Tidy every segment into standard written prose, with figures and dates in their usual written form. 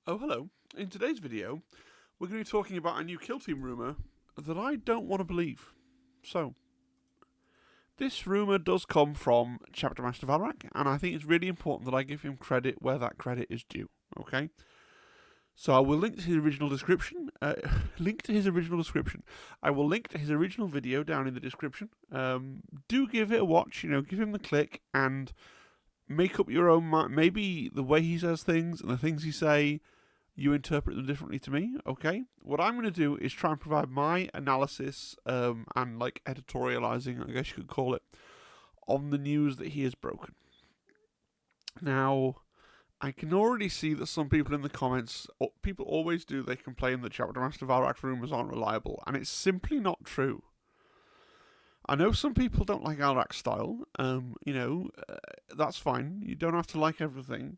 Oh, hello. In today's video, we're going to be talking about a new kill team rumour that I don't want to believe. So, this rumour does come from Chapter Master Valrak, and I think it's really important that I give him credit where that credit is due. Okay? So I will link to his original description. I will link to his original video down in the description. Do give it a watch. Give him the click and make up your own mind. Maybe the way he says things and the things he say, you interpret them differently to me. Okay. What I'm going to do is try and provide my analysis and like editorializing, I guess you could call it, on the news that he has broken. Now, I can already see that some people in the comments, people always do, they complain that Chapter Master Valrak's rumours aren't reliable, and it's simply not true. I know some people don't like Valrak's style, that's fine, you don't have to like everything,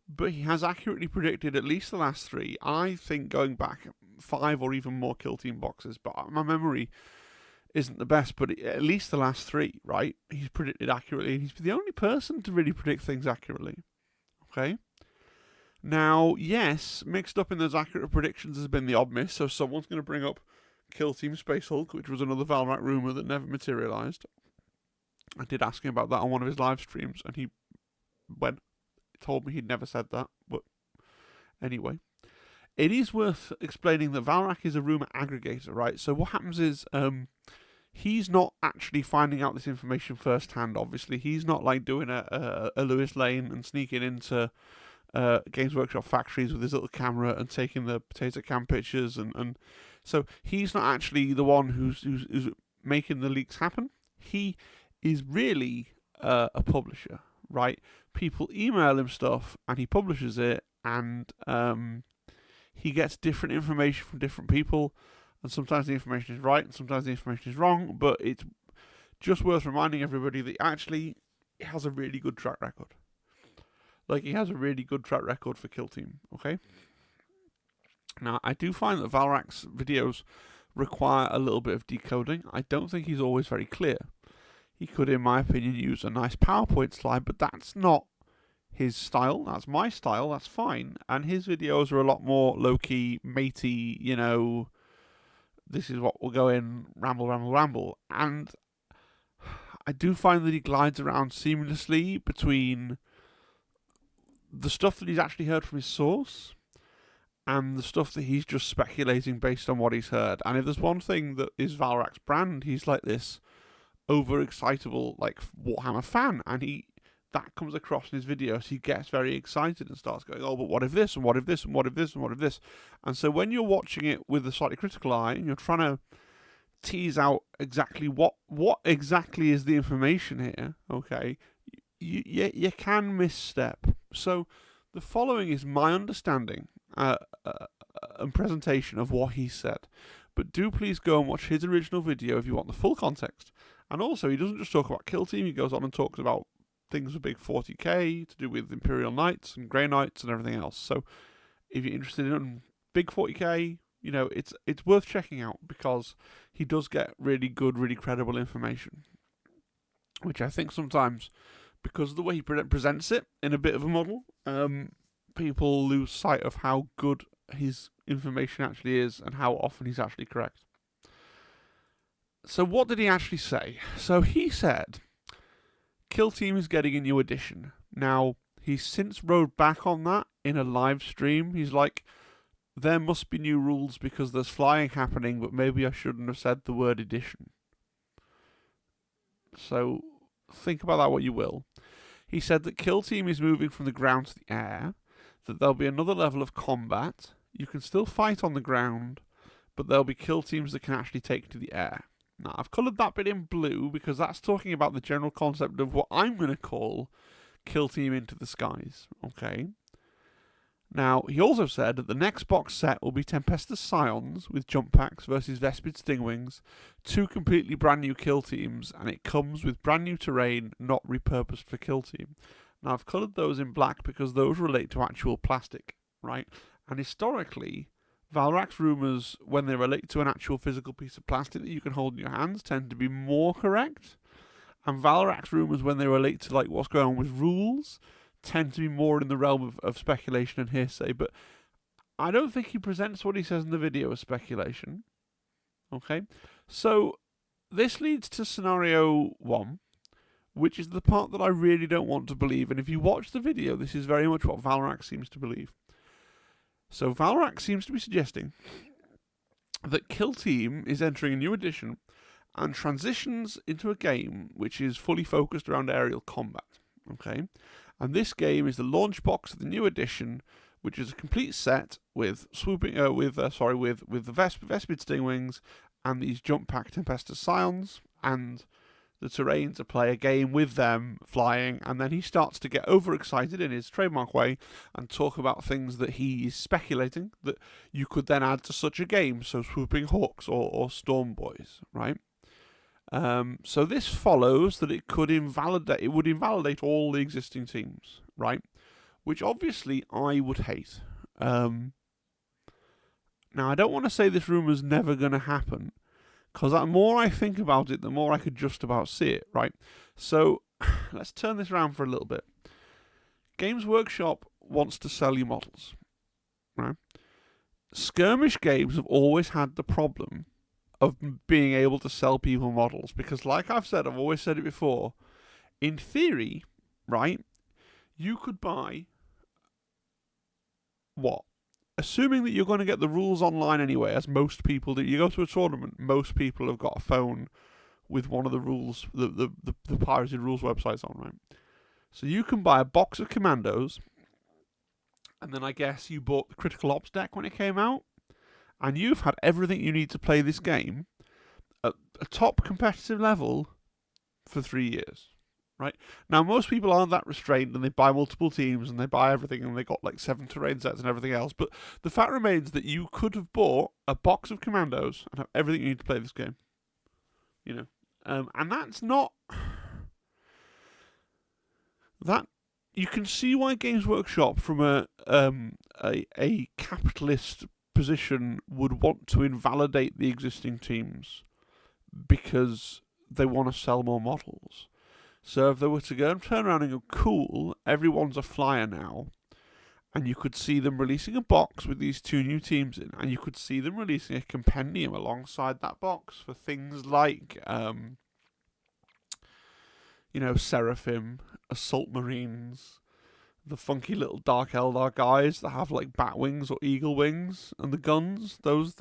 but he has accurately predicted at least the last three, I think going back 5 or even more kill team boxes, but my memory isn't the best, but at least the last 3, right? He's predicted accurately, and he's the only person to really predict things accurately. Okay? Now, yes, mixed up in those accurate predictions has been the odd miss, so someone's going to bring up Kill Team Space Hulk, which was another Valrak rumour that never materialised. I did ask him about that on one of his live streams, and he told me he'd never said that, but anyway. It is worth explaining that Valrak is a rumour aggregator, right? So what happens is, he's not actually finding out this information firsthand, obviously. He's not like doing a Lewis Lane and sneaking into Games Workshop factories with his little camera and taking the potato can pictures, and so he's not actually the one who's making the leaks happen. He is really a publisher, right? People email him stuff and he publishes it, and he gets different information from different people, and sometimes the information is right and sometimes the information is wrong, but it's just worth reminding everybody that actually he has a really good track record. Like, he has a really good track record for Kill Team, okay? Now, I do find that Valrak's videos require a little bit of decoding. I don't think he's always very clear. He could, in my opinion, use a nice PowerPoint slide, but that's not his style. That's my style, that's fine. And his videos are a lot more low-key, matey, this is what we'll go in, ramble, ramble, ramble. And I do find that he glides around seamlessly between the stuff that he's actually heard from his source and the stuff that he's just speculating based on what he's heard. And if there's one thing that is Valrak's brand, he's like this overexcitable, like, Warhammer fan, and that comes across in his videos. He gets very excited and starts going, oh, but what if this, and what if this, and what if this, and what if this? And so when you're watching it with a slightly critical eye, and you're trying to tease out exactly what exactly is the information here, okay, you can misstep. So the following is my understanding and presentation of what he said. But do please go and watch his original video if you want the full context. And also, he doesn't just talk about Kill Team, he goes on and talks about things with big 40k to do with Imperial Knights and Grey Knights and everything else. So if you're interested in big 40k, it's worth checking out, because he does get really good, really credible information, which I think sometimes, because of the way he presents it in a bit of a model, people lose sight of how good his information actually is and how often he's actually correct. So what did he actually say? So he said, Kill Team is getting a new edition. Now, he's since rode back on that in a live stream. He's like, there must be new rules because there's flying happening, but maybe I shouldn't have said the word edition. So think about that what you will. He said that Kill Team is moving from the ground to the air, that there'll be another level of combat. You can still fight on the ground, but there'll be kill teams that can actually take to the air. Now, I've coloured that bit in blue because that's talking about the general concept of what I'm going to call Kill Team into the skies, okay? Now, he also said that the next box set will be Tempestus Scions with jump packs versus Vespid Stingwings, 2 completely brand new kill teams, and it comes with brand new terrain not repurposed for Kill Team. Now, I've coloured those in black because those relate to actual plastic, right? And historically, Valrak's rumours, when they relate to an actual physical piece of plastic that you can hold in your hands, tend to be more correct. And Valrak's rumours, when they relate to like what's going on with rules, tend to be more in the realm of speculation and hearsay. But I don't think he presents what he says in the video as speculation. Okay? So, this leads to scenario 1, which is the part that I really don't want to believe. And if you watch the video, this is very much what Valrax seems to believe. So Valrax seems to be suggesting that Kill Team is entering a new edition and transitions into a game which is fully focused around aerial combat. Okay? And this game is the launch box of the new edition, which is a complete set with swooping, with the Vespid Stingwings and these jump pack Tempestus Scions, and the terrain to play a game with them flying. And then he starts to get overexcited in his trademark way and talk about things that he is speculating that you could then add to such a game, so swooping hawks or storm boys, right? So this follows that it would invalidate all the existing teams, right? Which obviously I would hate. Now, I don't want to say this rumour's never going to happen, because the more I think about it, the more I could just about see it, right? So, let's turn this around for a little bit. Games Workshop wants to sell you models, right? Skirmish games have always had the problem of being able to sell people models, because like I've always said it before, in theory, right, you could buy what? Assuming that you're going to get the rules online anyway, as most people do. You go to a tournament, most people have got a phone with one of the rules, the pirated rules websites on, right? So you can buy a box of commandos, and then I guess you bought the Critical Ops deck when it came out, and you've had everything you need to play this game at a top competitive level for 3 years. Right? Now, most people aren't that restrained, and they buy multiple teams, and they buy everything, and they got like 7 terrain sets and everything else. But the fact remains that you could have bought a box of commandos and have everything you need to play this game. You know, and that's not that. You can see why Games Workshop, from a capitalist position, would want to invalidate the existing teams because they want to sell more models. So if they were to go and turn around and go, cool, everyone's a flyer now, and you could see them releasing a box with these 2 new teams in, and you could see them releasing a compendium alongside that box for things like, Seraphim, Assault Marines, the funky little Dark Eldar guys that have like bat wings or eagle wings, and the guns, those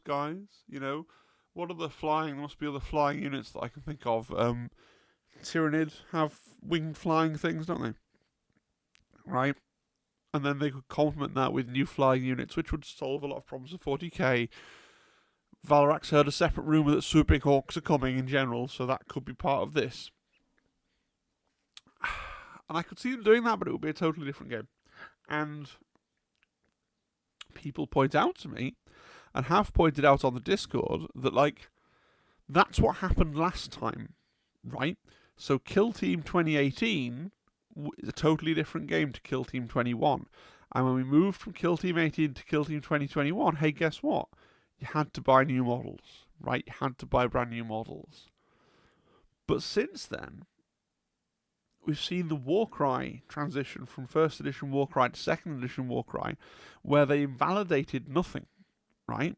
guys, What are the flying? There must be other flying units that I can think of. Tyrannid have winged flying things, don't they? Right? And then they could complement that with new flying units, which would solve a lot of problems of 40k. Valrax heard a separate rumour that swooping hawks are coming in general, so that could be part of this. And I could see them doing that, but it would be a totally different game. And people point out to me, and have pointed out on the Discord, that, that's what happened last time, right? So Kill Team 2018 is a totally different game to Kill Team 21. And when we moved from Kill Team 18 to Kill Team 2021, hey, guess what? You had to buy new models, right? You had to buy brand new models. But since then, we've seen the Warcry transition from 1st edition Warcry to 2nd edition Warcry, where they invalidated nothing, right?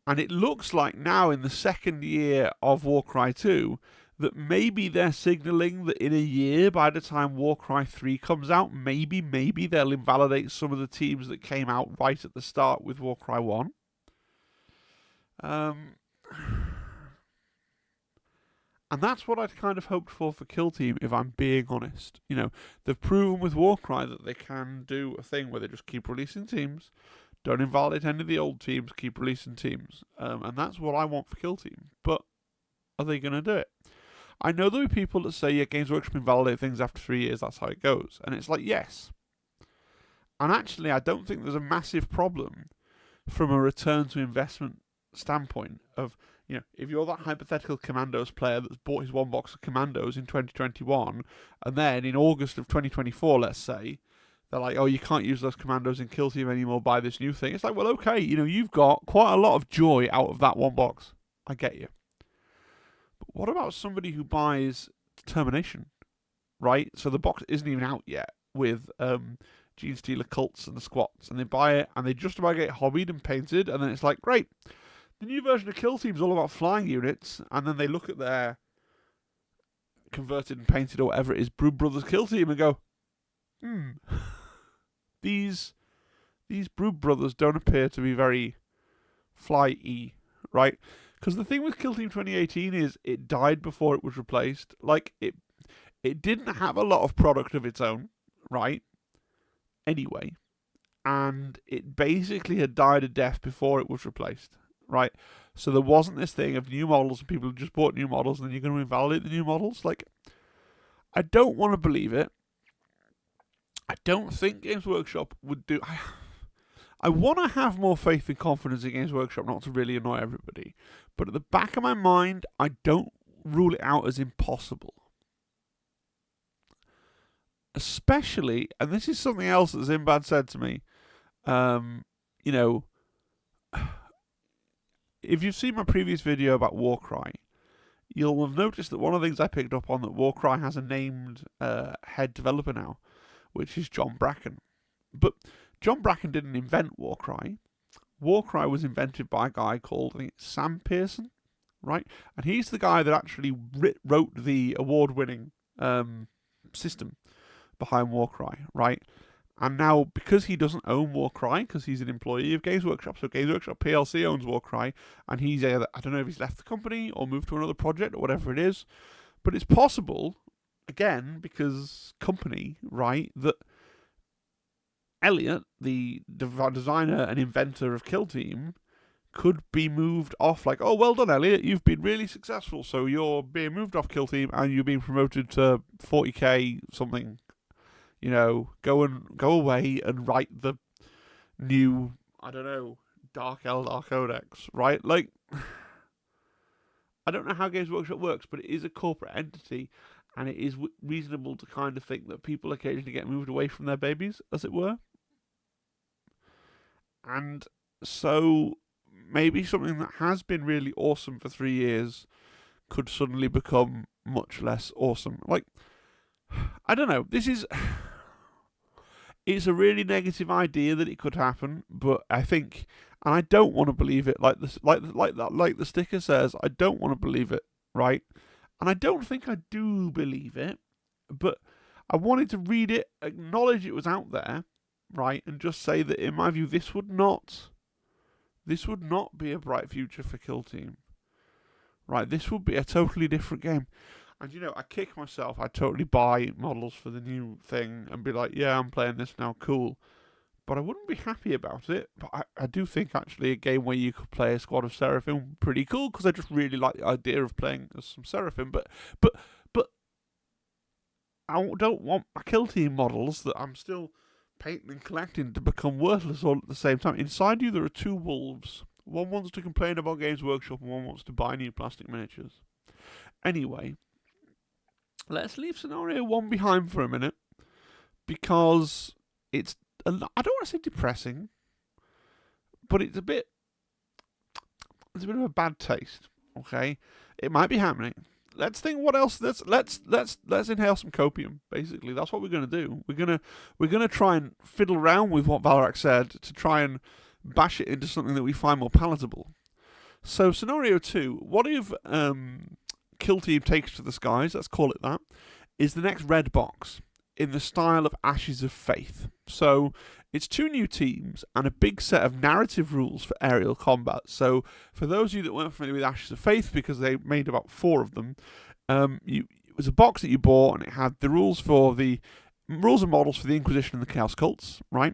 And it looks like now, in the 2nd year of Warcry 2, that maybe they're signalling that in a year, by the time Warcry 3 comes out, maybe they'll invalidate some of the teams that came out right at the start with Warcry 1. And that's what I'd kind of hoped for Kill Team, if I'm being honest. They've proven with Warcry that they can do a thing where they just keep releasing teams, don't invalidate any of the old teams, keep releasing teams. And that's what I want for Kill Team. But are they going to do it? I know there'll be people that say, yeah, Games Workshop invalidate things after 3 years, that's how it goes. And it's like, yes. And actually, I don't think there's a massive problem from a return to investment standpoint of, if you're that hypothetical Commandos player that's bought his 1 box of Commandos in 2021, and then in August of 2024, let's say, they're like, oh, you can't use those Commandos in Kill Team anymore, buy this new thing. It's like, well, okay, you've got quite a lot of joy out of that 1 box. I get you. But what about somebody who buys Determination, right? So the box isn't even out yet with Gene Stealer cults and the squats, and they buy it, and they just about get hobbied and painted, and then it's like, great, the new version of Kill Team is all about flying units, and then they look at their converted and painted or whatever it is, Brood Brothers Kill Team, and go, these Brood Brothers don't appear to be very fly-y, right? Because the thing with Kill Team 2018 is it died before it was replaced. Like, it didn't have a lot of product of its own, right? Anyway. And it basically had died a death before it was replaced, right? So there wasn't this thing of new models and people who just bought new models and then you're going to invalidate the new models. Like, I don't want to believe it. I don't think Games Workshop would do... I want to have more faith and confidence in Games Workshop not to really annoy everybody. But at the back of my mind, I don't rule it out as impossible. Especially, and this is something else that Zimbad said to me, you know, if you've seen my previous video about Warcry, you'll have noticed that one of the things I picked up on that Warcry has a named head developer now, which is John Bracken. But John Bracken didn't invent Warcry. Warcry was invented by a guy called, I think, Sam Pearson, right? And he's the guy that actually wrote the award-winning system behind Warcry, right? And now, because he doesn't own Warcry, because he's an employee of Games Workshop, so Games Workshop PLC owns Warcry, and he's either, I don't know if he's left the company or moved to another project or whatever it is, but it's possible, again, because company, right, that Elliot, the designer and inventor of Kill Team, could be moved off, like, oh, well done, Elliot, you've been really successful, so you're being moved off Kill Team and you're being promoted to 40k something. You know, go away and write the new, I don't know, Dark Eldar Codex, right? Like, I don't know how Games Workshop works, but it is a corporate entity, and it is reasonable to kind of think that people occasionally get moved away from their babies, as it were. And so maybe something that has been really awesome for 3 years could suddenly become much less awesome. Like, I don't know. It's a really negative idea that it could happen, but I think, and I don't want to believe it. Like the sticker says, I don't want to believe it, right? And I don't think I do believe it, but I wanted to read it, acknowledge it was out there, right, and just say that in my view, this would not be a bright future for Kill Team, right? This would be a totally different game. And, you know, I kick myself. I totally buy models for the new thing and be like, yeah, I'm playing this now, cool. But I wouldn't be happy about it. But I do think, actually, a game where you could play a squad of Seraphim pretty cool, because I just really like the idea of playing as some Seraphim. But I don't want my Kill Team models that I'm still painting and collecting to become worthless all at the same time. Inside you, there are two wolves. One wants to complain about Games Workshop and one wants to buy new plastic miniatures. Anyway, let's leave scenario 1 behind for a minute, because it's, I don't want to say depressing, but it's a bit of a bad taste, okay? It might be happening. Let's think what else. Let's inhale some copium. Basically, that's what we're gonna do. We're gonna try and fiddle around with what Valrak said to try and bash it into something that we find more palatable. So, scenario 2. What if Kill Team Takes to the Skies, let's call it that, is the next red box in the style of Ashes of Faith. So it's 2 new teams and a big set of narrative rules for aerial combat. So for those of you that weren't familiar with Ashes of Faith, because they made about 4 of them, it was a box that you bought and it had the rules and models for the Inquisition and the Chaos Cults, right?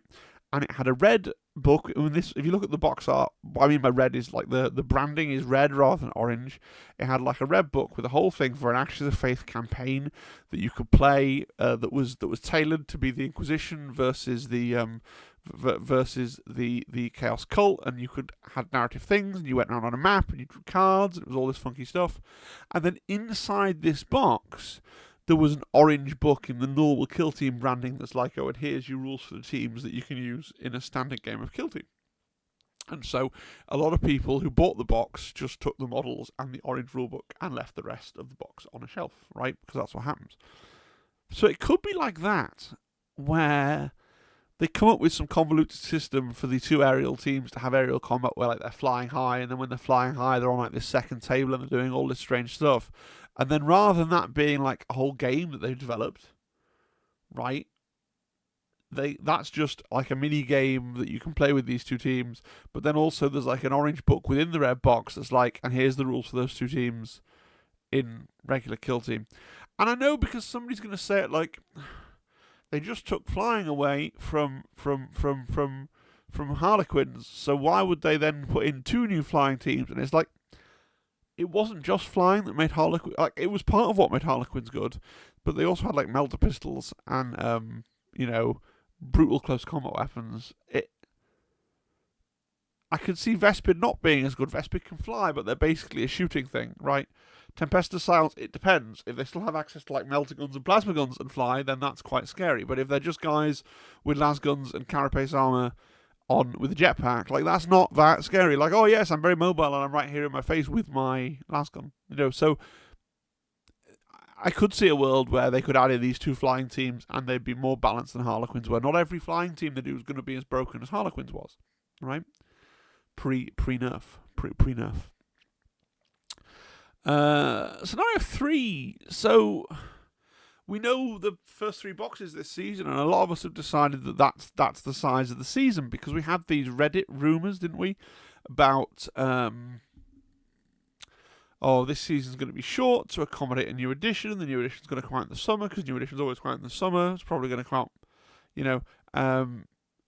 And it had a red book. If you look at the box art, what I mean by red is like the branding is red rather than orange. It had like a red book with a whole thing for an Ashes of Faith campaign that you could play. That was tailored to be the Inquisition versus the Chaos Cult, and you had narrative things, and you went around on a map and you drew cards, and it was all this funky stuff. And then inside this box, there was an orange book in the normal Kill Team branding that's like, oh, and here's your rules for the teams that you can use in a standard game of Kill Team. And so a lot of people who bought the box just took the models and the orange rulebook and left the rest of the box on a shelf, right? Because that's what happens. So it could be like that, where they come up with some convoluted system for the two aerial teams to have aerial combat where like they're flying high, and then when they're flying high, they're on like this second table and they're doing all this strange stuff. And then rather than that being like a whole game that they've developed, right? That's just like a mini game that you can play with these two teams. But then also there's like an orange book within the red box that's like, and here's the rules for those two teams in regular Kill Team. And I know because somebody's going to say it like, they just took flying away from Harlequins, so why would they then put in two new flying teams? And it's like, it wasn't just flying that made Harlequins, like, it was part of what made Harlequins good, but they also had like melter pistols and brutal close combat weapons. I could see Vespid not being as good. Vespid can fly, but they're basically a shooting thing, right? Tempestus Silence, it depends. If they still have access to like melter guns and plasma guns and fly, then that's quite scary. But if they're just guys with las guns and carapace armor on with a jetpack, like, that's not that scary. Like, oh yes, I'm very mobile and I'm right here in my face with my las gun. So I could see a world where they could add in these two flying teams and they'd be more balanced than Harlequins were. Not every flying team they do is going to be as broken as Harlequins was, right? Pre-nerf. Scenario 3. So we know the first 3 boxes this season, and a lot of us have decided that that's the size of the season because we had these Reddit rumors, didn't we, about this season's going to be short to accommodate a new edition. The new edition's going to come out in the summer because new editions always come out in the summer. It's probably going to come out,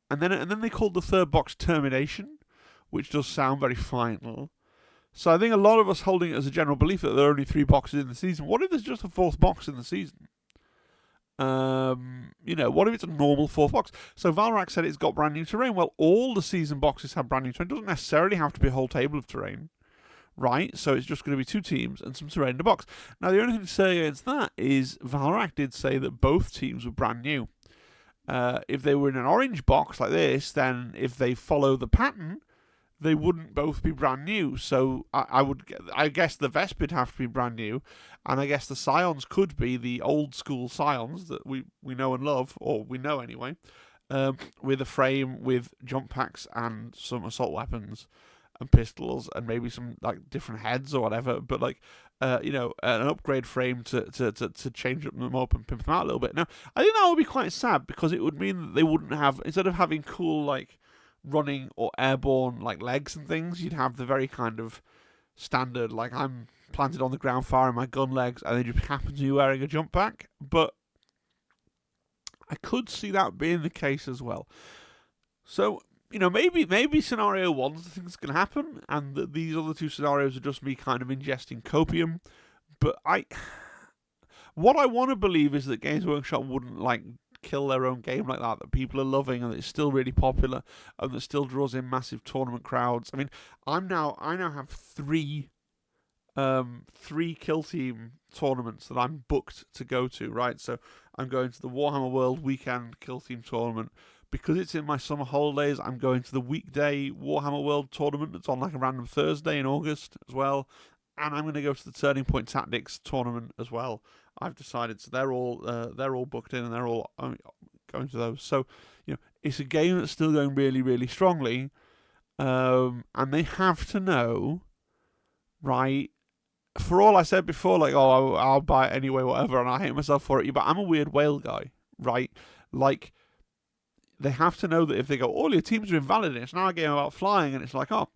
and then they called the third box Termination, which does sound very final. So I think a lot of us holding it as a general belief that there are only 3 boxes in the season. What if there's just a 4th box in the season? What if it's a normal 4th box? So Valrak said it's got brand new terrain. Well, all the season boxes have brand new terrain. It doesn't necessarily have to be a whole table of terrain, right? So it's just going to be 2 teams and some terrain in the box. Now, the only thing to say against that is Valrak did say that both teams were brand new. If they were in an orange box like this, then if they follow the pattern, they wouldn't both be brand new. So I guess the Vespid have to be brand new, and I guess the Scions could be the old school Scions that we know and love, or we know anyway, with a frame with jump packs and some assault weapons and pistols and maybe some like different heads or whatever, but like an upgrade frame to change them up and pimp them out a little bit. Now I think that would be quite sad because it would mean that they wouldn't have, instead of having cool like running or airborne like legs and things, you'd have the very kind of standard, like, I'm planted on the ground firing my gun legs and then you happen to be wearing a jump pack. But I could see that being the case as well. So maybe scenario 1's the thing that's going to happen, and that these other 2 scenarios are just me kind of ingesting copium. But what I want to believe is that Games Workshop wouldn't like kill their own game like that people are loving and it's still really popular and that still draws in massive tournament crowds. I mean, I now have 3 Kill Team tournaments that I'm booked to go to, right? So I'm going to the Warhammer World weekend Kill Team tournament. Because it's in my summer holidays, I'm going to the weekday Warhammer World tournament that's on like a random Thursday in August as well. And I'm going to go to the Turning Point Tactics tournament as well. I've decided, so they're all booked in and they're all going to those. So it's a game that's still going really, really strongly, and they have to know, right? For all I said before, like, oh, I'll buy it anyway, whatever, and I hate myself for it. But I'm a weird whale guy, right? Like, they have to know that if they go, all your teams are invalidated, it's now a game about flying, and it's like, oh,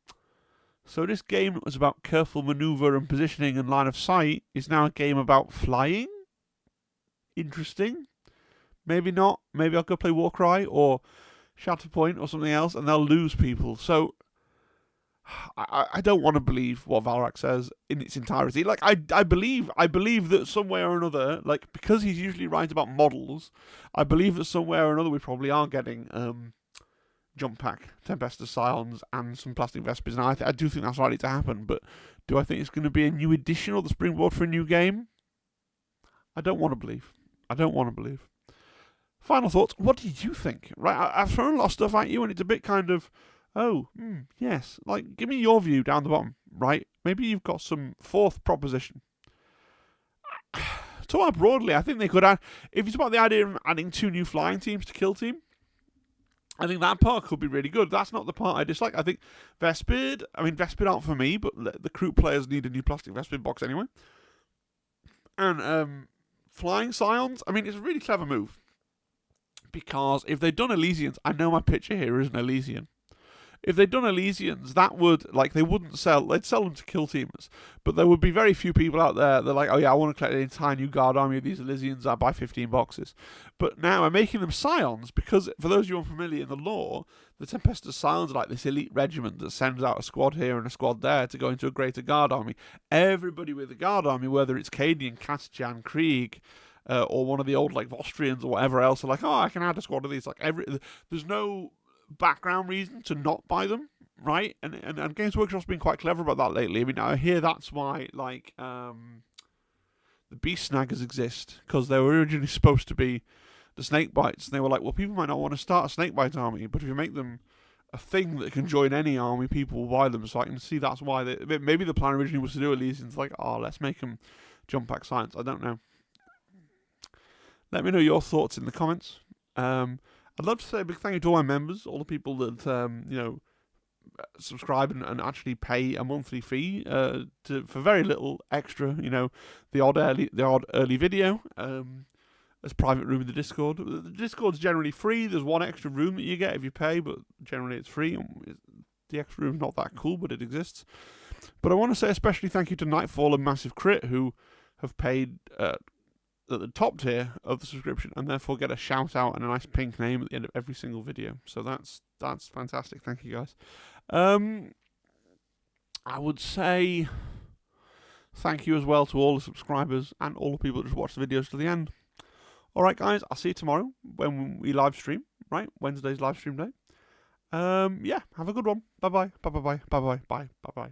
so this game that was about careful maneuver and positioning and line of sight is now a game about flying? Interesting. Maybe not. Maybe I'll go play Warcry or Shatterpoint or something else, and they'll lose people. So I don't want to believe what Valrak says in its entirety. Like, I believe that some way or another, like, because he's usually right about models, I believe that some way or another we probably are getting jump pack, Tempestus Scions, and some plastic Vespers. And I do think that's likely to happen, but do I think it's going to be a new edition or the springboard for a new game? I don't want to believe. Final thoughts. What did you think? Right, I've thrown a lot of stuff at you, and it's a bit kind of, yes. Like, give me your view down the bottom, right? Maybe you've got some 4th proposition. Talk about broadly, I think they could add, if it's about the idea of adding 2 new flying teams to Kill Team, I think that part could be really good. That's not the part I dislike. I think Vespid aren't for me, but the crew players need a new plastic Vespid box anyway. And Flying Scions, I mean, it's a really clever move. Because if they'd done Elysians, I know my picture here is an Elysian. If they'd done Elysians, that would, like, they'd sell them to kill teamers. But there would be very few people out there that are like, oh yeah, I want to collect an entire new guard army of these Elysians, I buy 15 boxes. But now I'm making them Scions, because for those of you unfamiliar in the lore, the Tempestus Scions are like this elite regiment that sends out a squad here and a squad there to go into a greater guard army. Everybody with a guard army, whether it's Cadian, Kastjan, Krieg, or one of the old like Vostrians or whatever else, are like, oh, I can add a squad of these. Like there's no background reason to not buy them, right? And Games Workshop's been quite clever about that lately. I mean, I hear that's why like the Beast Snaggers exist, because they were originally supposed to be the Snake Bites, and they were like, well, people might not want to start a Snake Bite army, but if you make them a thing that can join any army, people will buy them. So I can see that's why maybe the plan originally was to do Elysians, like, oh, let's make them jump pack science. I don't know. Let me know your thoughts in the comments. I'd love to say a big thank you to all my members, all the people that subscribe and actually pay a monthly fee for very little extra. The odd early video. There's private room in the Discord. The Discord's generally free. There's one extra room that you get if you pay, but generally it's free. The extra room's not that cool, but it exists. But I want to say especially thank you to Nightfall and Massive Crit, who have paid at the top tier of the subscription and therefore get a shout out and a nice pink name at the end of every single video. So that's fantastic. Thank you guys. I would say thank you as well to all the subscribers and all the people that just watch the videos to the end. Alright guys, I'll see you tomorrow when we live stream, right? Wednesday's live stream day. Yeah, have a good one. Bye bye. Bye bye bye. Bye bye bye. Bye bye.